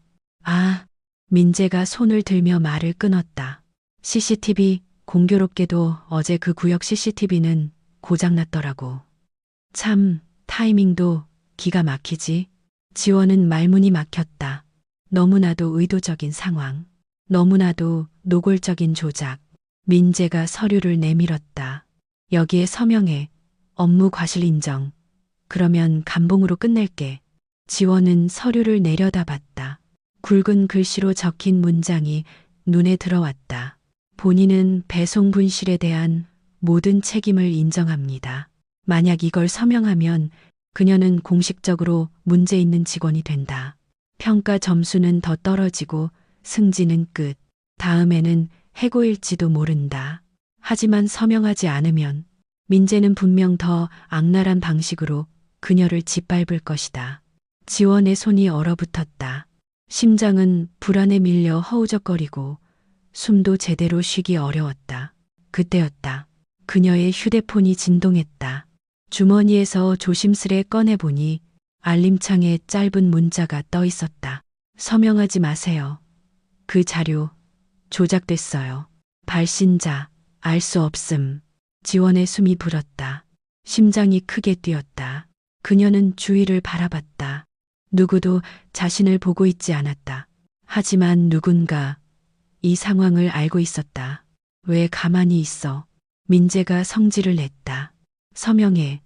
민재가 손을 들며 말을 끊었다. CCTV, 공교롭게도 어제 그 구역 CCTV는 고장났더라고. 참, 타이밍도 기가 막히지. 지원은 말문이 막혔다. 너무나도 의도적인 상황. 너무나도 노골적인 조작. 민재가 서류를 내밀었다. 여기에 서명해. 업무 과실 인정. 그러면 감봉으로 끝낼게. 지원은 서류를 내려다봤다. 굵은 글씨로 적힌 문장이 눈에 들어왔다. 본인은 배송 분실에 대한 모든 책임을 인정합니다. 만약 이걸 서명하면 그녀는 공식적으로 문제 있는 직원이 된다. 평가 점수는 더 떨어지고 승진은 끝. 다음에는 해고일지도 모른다. 하지만 서명하지 않으면 민재는 분명 더 악랄한 방식으로 그녀를 짓밟을 것이다. 지원의 손이 얼어붙었다. 심장은 불안에 밀려 허우적거리고 숨도 제대로 쉬기 어려웠다. 그때였다. 그녀의 휴대폰이 진동했다. 주머니에서 조심스레 꺼내보니 알림창에 짧은 문자가 떠 있었다. 서명하지 마세요. 그 자료 조작됐어요. 발신자 알 수 없음. 지원의 숨이 불었다. 심장이 크게 뛰었다. 그녀는 주위를 바라봤다. 누구도 자신을 보고 있지 않았다. 하지만 누군가 이 상황을 알고 있었다. 왜 가만히 있어? 민재가 성질을 냈다. 서명해.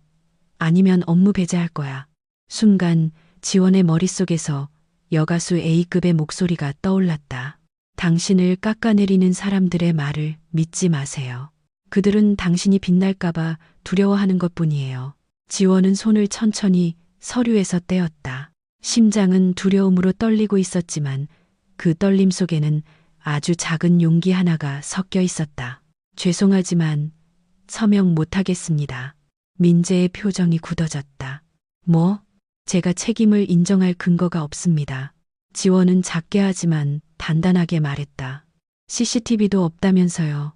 아니면 업무 배제할 거야. 순간 지원의 머릿속에서 여가수 A급의 목소리가 떠올랐다. 당신을 깎아내리는 사람들의 말을 믿지 마세요. 그들은 당신이 빛날까봐 두려워하는 것뿐이에요. 지원은 손을 천천히 서류에서 떼었다. 심장은 두려움으로 떨리고 있었지만 그 떨림 속에는 아주 작은 용기 하나가 섞여 있었다. 죄송하지만 서명 못하겠습니다. 민재의 표정이 굳어졌다. 뭐? 제가 책임을 인정할 근거가 없습니다. 지원은 작게 하지만 단단하게 말했다. CCTV도 없다면서요.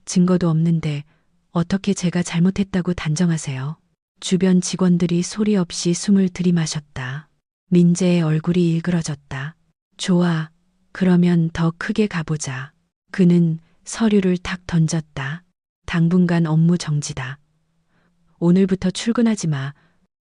증거도 없는데 어떻게 제가 잘못했다고 단정하세요? 주변 직원들이 소리 없이 숨을 들이마셨다. 민재의 얼굴이 일그러졌다. 좋아. 그러면 더 크게 가보자. 그는 서류를 탁 던졌다. 당분간 업무 정지다. 오늘부터 출근하지 마.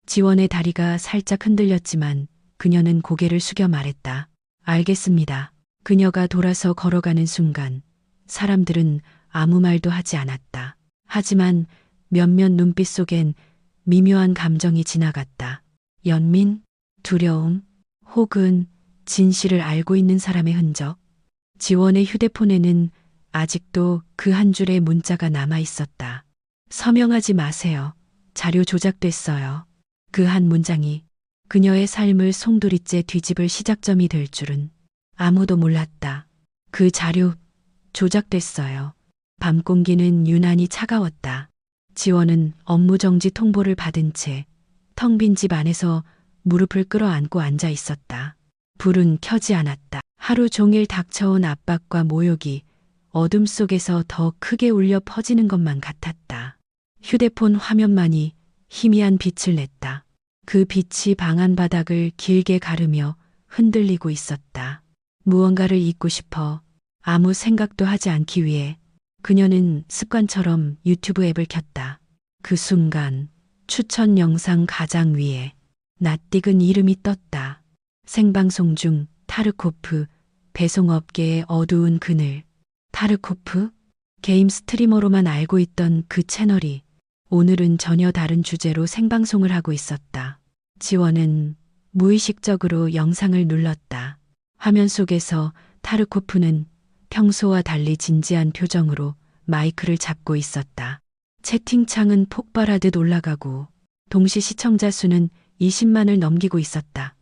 지원의 다리가 살짝 흔들렸지만 그녀는 고개를 숙여 말했다. 알겠습니다. 그녀가 돌아서 걸어가는 순간 사람들은 아무 말도 하지 않았다. 하지만 몇몇 눈빛 속엔 미묘한 감정이 지나갔다. 연민, 두려움, 혹은 진실을 알고 있는 사람의 흔적. 지원의 휴대폰에는 아직도 그 한 줄의 문자가 남아 있었다. 서명하지 마세요. 자료 조작됐어요. 그 한 문장이 그녀의 삶을 송두리째 뒤집을 시작점이 될 줄은 아무도 몰랐다. 그 자료 조작됐어요. 밤 공기는 유난히 차가웠다. 지원은 업무 정지 통보를 받은 채 텅 빈 집 안에서 무릎을 끌어안고 앉아 있었다. 불은 켜지 않았다. 하루 종일 닥쳐온 압박과 모욕이 어둠 속에서 더 크게 울려 퍼지는 것만 같았다. 휴대폰 화면만이 희미한 빛을 냈다. 그 빛이 방 안 바닥을 길게 가르며 흔들리고 있었다. 무언가를 잊고 싶어 아무 생각도 하지 않기 위해 그녀는 습관처럼 유튜브 앱을 켰다. 그 순간 추천 영상 가장 위에 낯익은 이름이 떴다. 생방송 중 타르코프, 배송업계의 어두운 그늘. 타르코프? 게임 스트리머로만 알고 있던 그 채널이 오늘은 전혀 다른 주제로 생방송을 하고 있었다. 지원은 무의식적으로 영상을 눌렀다. 화면 속에서 타르코프는 평소와 달리 진지한 표정으로 마이크를 잡고 있었다. 채팅창은 폭발하듯 올라가고 동시 시청자 수는 20만을 넘기고 있었다.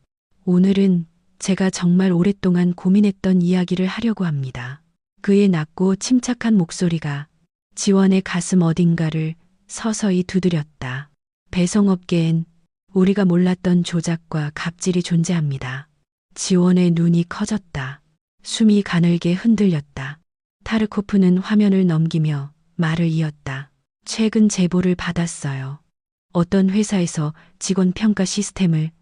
오늘은 제가 정말 오랫동안 고민했던 이야기를 하려고 합니다. 그의 낮고 침착한 목소리가 지원의 가슴 어딘가를 서서히 두드렸다. 배송업계엔 우리가 몰랐던 조작과 갑질이 존재합니다. 지원의 눈이 커졌다. 숨이 가늘게 흔들렸다. 타르코프는 화면을 넘기며 말을 이었다. 최근 제보를 받았어요. 어떤 회사에서 직원 평가 시스템을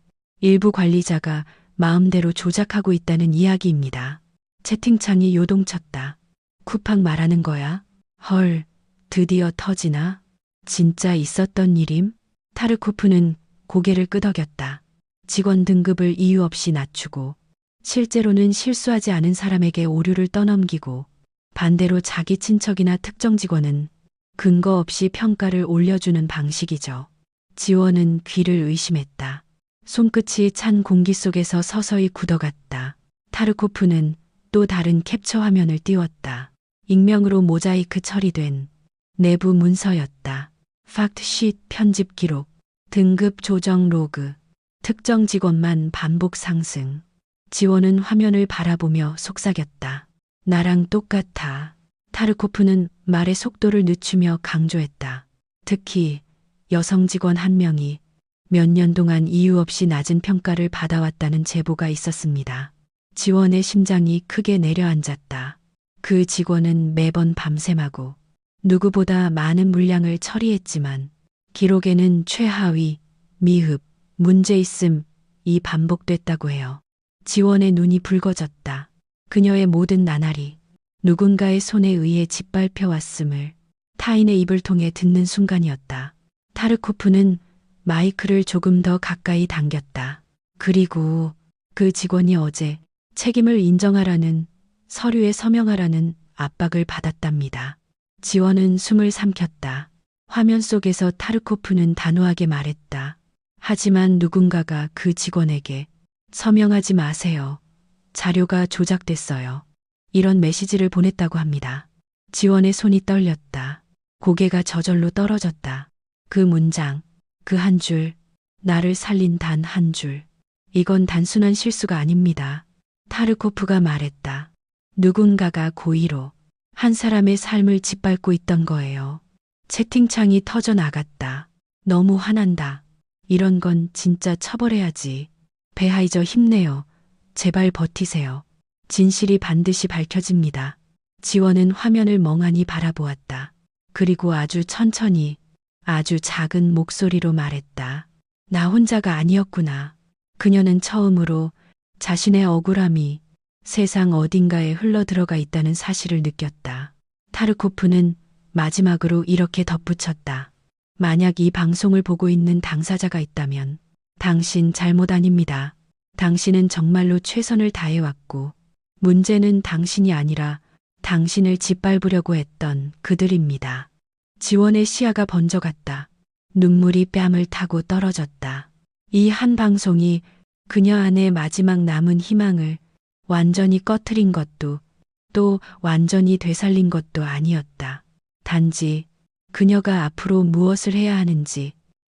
일부 관리자가 마음대로 조작하고 있다는 이야기입니다. 채팅창이 요동쳤다. 쿠팡 말하는 거야? 헐, 드디어 터지나? 진짜 있었던 일임? 타르코프는 고개를 끄덕였다. 직원 등급을 이유 없이 낮추고 실제로는 실수하지 않은 사람에게 오류를 떠넘기고 반대로 자기 친척이나 특정 직원은 근거 없이 평가를 올려주는 방식이죠. 지원은 귀를 의심했다. 손끝이 찬 공기 속에서 서서히 굳어갔다. 타르코프는 또 다른 캡처 화면을 띄웠다. 익명으로 모자이크 처리된 내부 문서였다. 팩트시트 편집 기록, 등급 조정 로그, 특정 직원만 반복 상승. 지원은 화면을 바라보며 속삭였다. 나랑 똑같아. 타르코프는 말의 속도를 늦추며 강조했다. 특히 여성 직원 한 명이 몇 년 동안 이유 없이 낮은 평가를 받아왔다는 제보가 있었습니다. 지원의 심장이 크게 내려앉았다. 그 직원은 매번 밤샘하고 누구보다 많은 물량을 처리했지만 기록에는 최하위, 미흡, 문제 있음이 반복됐다고 해요. 지원의 눈이 붉어졌다. 그녀의 모든 나날이 누군가의 손에 의해 짓밟혀왔음을 타인의 입을 통해 듣는 순간이었다. 타르코프는 마이크를 조금 더 가까이 당겼다. 그리고 그 직원이 어제 책임을 인정하라는 서류에 서명하라는 압박을 받았답니다. 지원은 숨을 삼켰다. 화면 속에서 타르코프는 단호하게 말했다. 하지만 누군가가 그 직원에게 서명하지 마세요. 자료가 조작됐어요. 이런 메시지를 보냈다고 합니다. 지원의 손이 떨렸다. 고개가 저절로 떨어졌다. 그 문장, 그 한 줄, 나를 살린 단 한 줄. 이건 단순한 실수가 아닙니다. 타르코프가 말했다. 누군가가 고의로 한 사람의 삶을 짓밟고 있던 거예요. 채팅창이 터져 나갔다. 너무 화난다. 이런 건 진짜 처벌해야지. 베하이저 힘내요. 제발 버티세요. 진실이 반드시 밝혀집니다. 지원은 화면을 멍하니 바라보았다. 그리고 아주 천천히, 아주 작은 목소리로 말했다. 나 혼자가 아니었구나. 그녀는 처음으로 자신의 억울함이 세상 어딘가에 흘러들어가 있다는 사실을 느꼈다. 타르코프는 마지막으로 이렇게 덧붙였다. 만약 이 방송을 보고 있는 당사자가 있다면 당신 잘못 아닙니다. 당신은 정말로 최선을 다해왔고 문제는 당신이 아니라 당신을 짓밟으려고 했던 그들입니다. 지원의 시야가 번져갔다. 눈물이 뺨을 타고 떨어졌다. 이 한 방송이 그녀 안의 마지막 남은 희망을 완전히 꺼트린 것도 또 완전히 되살린 것도 아니었다. 단지 그녀가 앞으로 무엇을 해야 하는지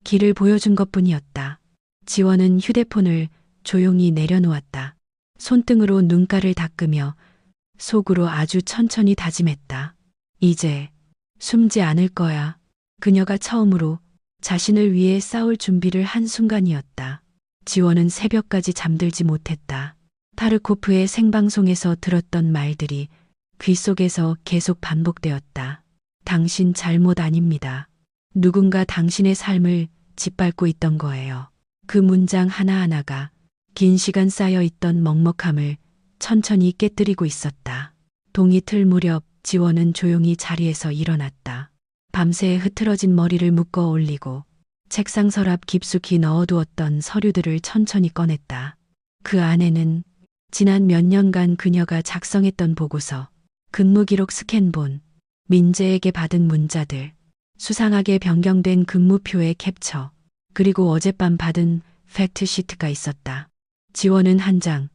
길을 보여준 것뿐이었다. 지원은 휴대폰을 조용히 내려놓았다. 손등으로 눈가를 닦으며 속으로 아주 천천히 다짐했다. 이제 숨지 않을 거야. 그녀가 처음으로 자신을 위해 싸울 준비를 한 순간이었다. 지원은 새벽까지 잠들지 못했다. 타르코프의 생방송에서 들었던 말들이 귓속에서 계속 반복되었다. 당신 잘못 아닙니다. 누군가 당신의 삶을 짓밟고 있던 거예요. 그 문장 하나하나가 긴 시간 쌓여 있던 먹먹함을 천천히 깨뜨리고 있었다. 동이 틀 무렵 지원은 조용히 자리에서 일어났다. 밤새 흐트러진 머리를 묶어 올리고 책상 서랍 깊숙이 넣어두었던 서류들을 천천히 꺼냈다. 그 안에는 지난 몇 년간 그녀가 작성했던 보고서, 근무기록 스캔본, 민재에게 받은 문자들, 수상하게 변경된 근무표의 캡처, 그리고 어젯밤 받은 팩트시트가 있었다. 지원은 한 장,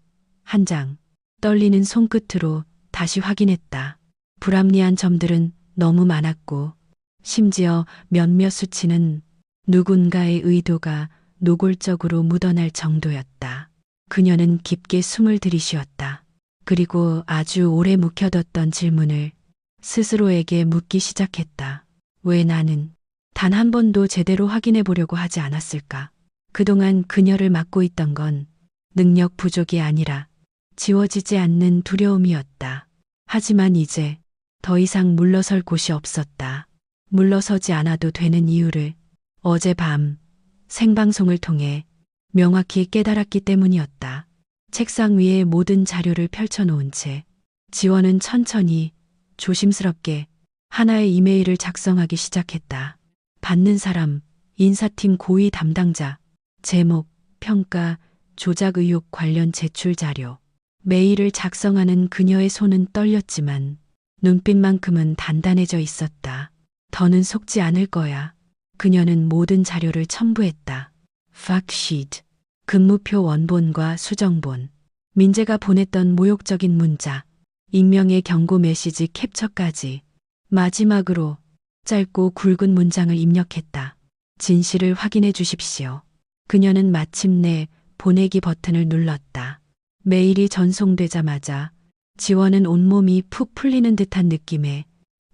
한 장, 떨리는 손끝으로 다시 확인했다. 불합리한 점들은 너무 많았고, 심지어 몇몇 수치는 누군가의 의도가 노골적으로 묻어날 정도였다. 그녀는 깊게 숨을 들이쉬었다. 그리고 아주 오래 묵혀뒀던 질문을 스스로에게 묻기 시작했다. 왜 나는 단 한 번도 제대로 확인해 보려고 하지 않았을까? 그동안 그녀를 막고 있던 건 능력 부족이 아니라 지워지지 않는 두려움이었다. 하지만 이제 더 이상 물러설 곳이 없었다. 물러서지 않아도 되는 이유를 어젯밤 생방송을 통해 명확히 깨달았기 때문이었다. 책상 위에 모든 자료를 펼쳐놓은 채 지원은 천천히 조심스럽게 하나의 이메일을 작성하기 시작했다. 받는 사람, 인사팀 고위 담당자, 제목, 평가, 조작 의혹 관련 제출 자료. 메일을 작성하는 그녀의 손은 떨렸지만 눈빛만큼은 단단해져 있었다. 더는 속지 않을 거야. 그녀는 모든 자료를 첨부했다. 팍시트, 근무표 원본과 수정본, 민재가 보냈던 모욕적인 문자, 익명의 경고 메시지 캡처까지 마지막으로 짧고 굵은 문장을 입력했다. 진실을 확인해 주십시오. 그녀는 마침내 보내기 버튼을 눌렀다. 메일이 전송되자마자 지원은 온몸이 푹 풀리는 듯한 느낌에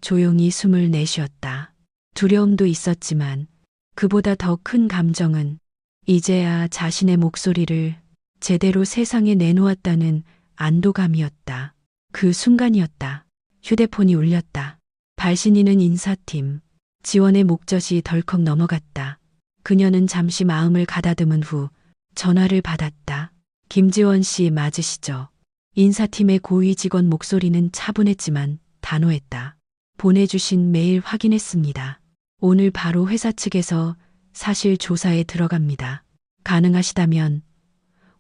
조용히 숨을 내쉬었다. 두려움도 있었지만 그보다 더 큰 감정은 이제야 자신의 목소리를 제대로 세상에 내놓았다는 안도감이었다. 그 순간이었다. 휴대폰이 울렸다. 발신인은 인사팀. 지원의 목젖이 덜컥 넘어갔다. 그녀는 잠시 마음을 가다듬은 후 전화를 받았다. 김지원 씨 맞으시죠? 인사팀의 고위 직원 목소리는 차분했지만 단호했다. 보내주신 메일 확인했습니다. 오늘 바로 회사 측에서 사실 조사에 들어갑니다. 가능하시다면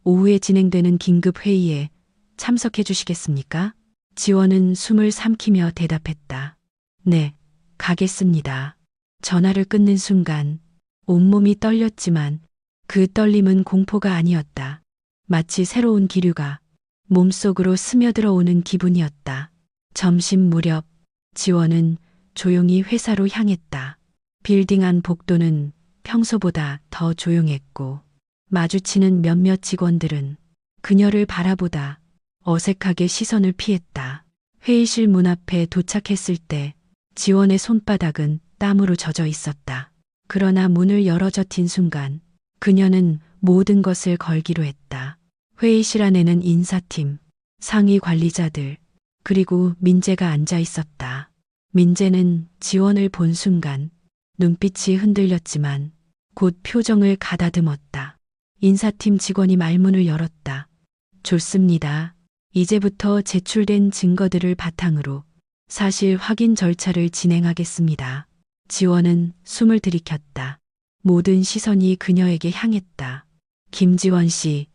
오후에 진행되는 긴급 회의에 참석해 주시겠습니까? 지원은 숨을 삼키며 대답했다. 네, 가겠습니다. 전화를 끊는 순간 온몸이 떨렸지만 그 떨림은 공포가 아니었다. 마치 새로운 기류가 몸속으로 스며들어 오는 기분이었다. 점심 무렵 지원은 조용히 회사로 향했다. 빌딩 안 복도는 평소보다 더 조용했고 마주치는 몇몇 직원들은 그녀를 바라보다 어색하게 시선을 피했다. 회의실 문 앞에 도착했을 때 지원의 손바닥은 땀으로 젖어 있었다. 그러나 문을 열어젖힌 순간 그녀는 모든 것을 걸기로 했다. 회의실 안에는 인사팀, 상위 관리자들, 그리고 민재가 앉아 있었다. 민재는 지원을 본 순간 눈빛이 흔들렸지만 곧 표정을 가다듬었다. 인사팀 직원이 말문을 열었다. 좋습니다. 이제부터 제출된 증거들을 바탕으로 사실 확인 절차를 진행하겠습니다. 지원은 숨을 들이켰다. 모든 시선이 그녀에게 향했다. 김지원 씨,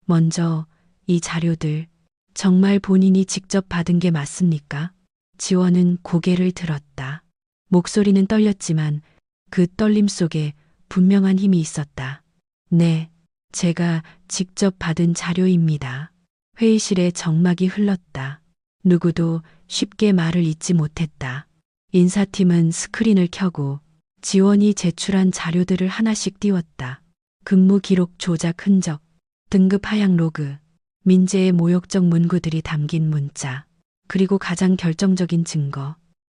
먼저 이 자료들 정말 본인이 직접 받은 게 맞습니까? 지원은 고개를 들었다. 목소리는 떨렸지만 그 떨림 속에 분명한 힘이 있었다. 네, 제가 직접 받은 자료입니다. 회의실에 정막이 흘렀다. 누구도 쉽게 말을 잇지 못했다. 인사팀은 스크린을 켜고 지원이 제출한 자료들을 하나씩 띄웠다. 근무 기록 조작 흔적, 등급 하향 로그, 민재의 모욕적 문구들이 담긴 문자, 그리고 가장 결정적인 증거,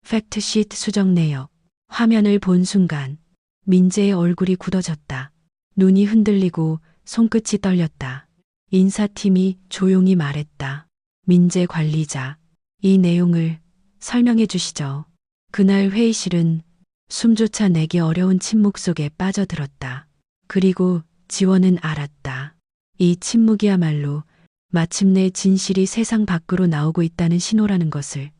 팩트시트 수정 내역. 화면을 본 순간 민재의 얼굴이 굳어졌다. 눈이 흔들리고 손끝이 떨렸다. 인사팀이 조용히 말했다. 민재 관리자, 이 내용을 설명해 주시죠. 그날 회의실은 숨조차 내기 어려운 침묵 속에 빠져들었다. 그리고 지원은 알았다. 이 침묵이야말로 마침내 진실이 세상 밖으로 나오고 있다는 신호라는 것을.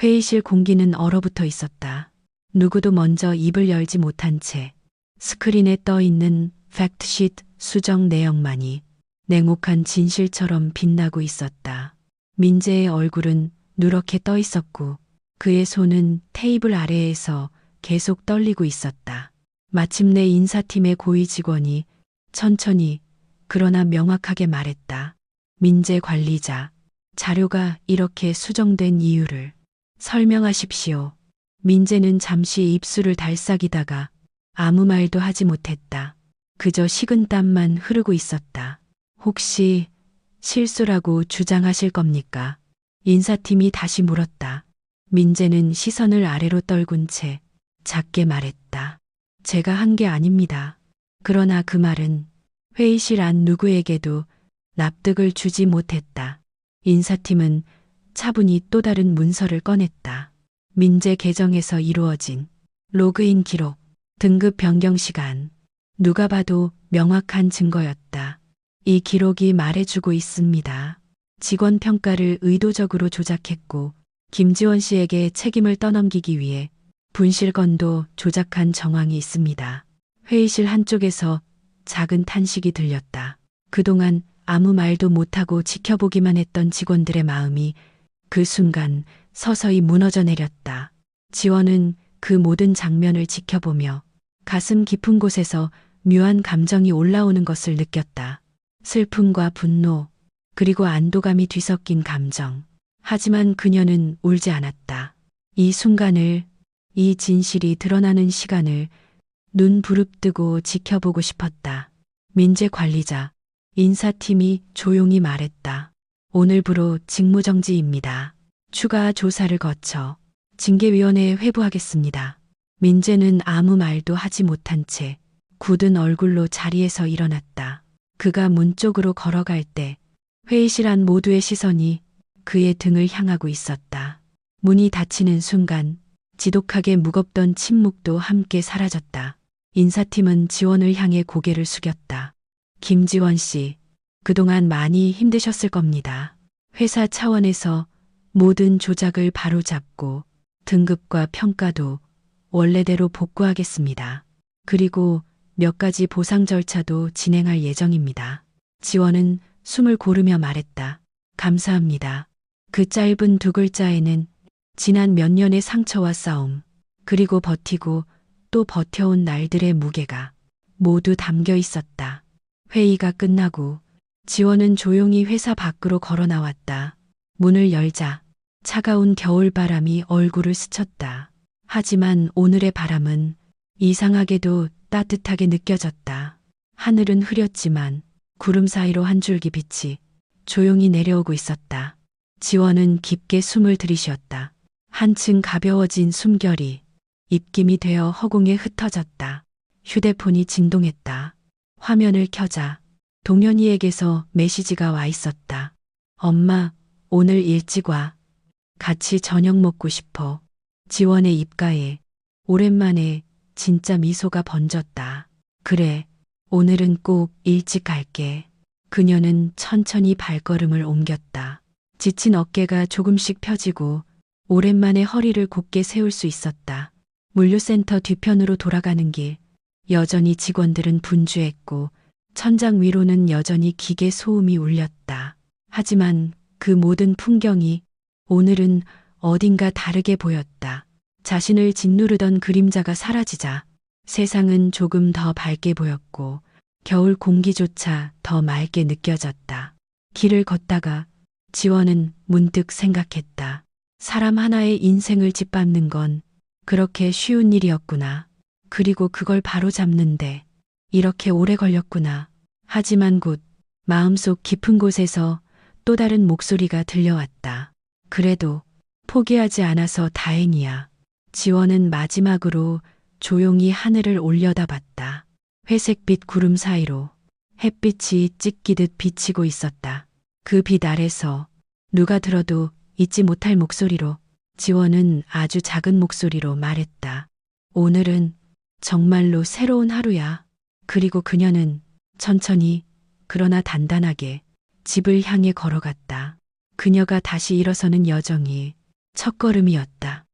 회의실 공기는 얼어붙어 있었다. 누구도 먼저 입을 열지 못한 채 스크린에 떠 있는 팩트시트 수정 내역만이 냉혹한 진실처럼 빛나고 있었다. 민재의 얼굴은 누렇게 떠 있었고 그의 손은 테이블 아래에서 계속 떨리고 있었다. 마침내 인사팀의 고위 직원이 천천히 그러나 명확하게 말했다. 민재 관리자, 자료가 이렇게 수정된 이유를 설명하십시오. 민재는 잠시 입술을 달싹이다가 아무 말도 하지 못했다. 그저 식은땀만 흐르고 있었다. 혹시 실수라고 주장하실 겁니까? 인사팀이 다시 물었다. 민재는 시선을 아래로 떨군 채 작게 말했다. 제가 한 게 아닙니다. 그러나 그 말은 회의실 안 누구에게도 납득을 주지 못했다. 인사팀은 차분히 또 다른 문서를 꺼냈다. 민재 계정에서 이루어진 로그인 기록, 등급 변경 시간. 누가 봐도 명확한 증거였다. 이 기록이 말해주고 있습니다. 직원 평가를 의도적으로 조작했고 김지원 씨에게 책임을 떠넘기기 위해 분실건도 조작한 정황이 있습니다. 회의실 한쪽에서 작은 탄식이 들렸다. 그동안 아무 말도 못하고 지켜보기만 했던 직원들의 마음이 그 순간 서서히 무너져 내렸다. 지원은 그 모든 장면을 지켜보며 가슴 깊은 곳에서 묘한 감정이 올라오는 것을 느꼈다. 슬픔과 분노, 그리고 안도감이 뒤섞인 감정. 하지만 그녀는 울지 않았다. 이 순간을, 이 진실이 드러나는 시간을 눈 부릅뜨고 지켜보고 싶었다. 민재 관리자, 인사팀이 조용히 말했다. 오늘부로 직무정지입니다. 추가 조사를 거쳐 징계위원회에 회부하겠습니다. 민재는 아무 말도 하지 못한 채 굳은 얼굴로 자리에서 일어났다. 그가 문 쪽으로 걸어갈 때 회의실 안 모두의 시선이 그의 등을 향하고 있었다. 문이 닫히는 순간 지독하게 무겁던 침묵도 함께 사라졌다. 인사팀은 지원을 향해 고개를 숙였다. 김지원 씨, 그동안 많이 힘드셨을 겁니다. 회사 차원에서 모든 조작을 바로잡고 등급과 평가도 원래대로 복구하겠습니다. 그리고 몇 가지 보상 절차도 진행할 예정입니다. 지원은 숨을 고르며 말했다. 감사합니다. 그 짧은 두 글자에는 지난 몇 년의 상처와 싸움, 그리고 버티고 또 버텨온 날들의 무게가 모두 담겨 있었다. 회의가 끝나고 지원은 조용히 회사 밖으로 걸어 나왔다. 문을 열자 차가운 겨울바람이 얼굴을 스쳤다. 하지만 오늘의 바람은 이상하게도 따뜻하게 느껴졌다. 하늘은 흐렸지만 구름 사이로 한 줄기 빛이 조용히 내려오고 있었다. 지원은 깊게 숨을 들이쉬었다. 한층 가벼워진 숨결이 입김이 되어 허공에 흩어졌다. 휴대폰이 진동했다. 화면을 켜자 동현이에게서 메시지가 와 있었다. 엄마, 오늘 일찍 와. 같이 저녁 먹고 싶어. 지원의 입가에 오랜만에 진짜 미소가 번졌다. 그래, 오늘은 꼭 일찍 갈게. 그녀는 천천히 발걸음을 옮겼다. 지친 어깨가 조금씩 펴지고 오랜만에 허리를 곧게 세울 수 있었다. 물류센터 뒤편으로 돌아가는 길, 여전히 직원들은 분주했고 천장 위로는 여전히 기계 소음이 울렸다. 하지만 그 모든 풍경이 오늘은 어딘가 다르게 보였다. 자신을 짓누르던 그림자가 사라지자 세상은 조금 더 밝게 보였고 겨울 공기조차 더 맑게 느껴졌다. 길을 걷다가 지원은 문득 생각했다. 사람 하나의 인생을 짓밟는 건 그렇게 쉬운 일이었구나. 그리고 그걸 바로잡는데 이렇게 오래 걸렸구나. 하지만 곧 마음속 깊은 곳에서 또 다른 목소리가 들려왔다. 그래도 포기하지 않아서 다행이야. 지원은 마지막으로 조용히 하늘을 올려다봤다. 회색빛 구름 사이로 햇빛이 찢기듯 비치고 있었다. 그 빛 아래서 누가 들어도 잊지 못할 목소리로 지원은 아주 작은 목소리로 말했다. 오늘은 정말로 새로운 하루야. 그리고 그녀는 천천히 그러나 단단하게 집을 향해 걸어갔다. 그녀가 다시 일어서는 여정이 첫걸음이었다.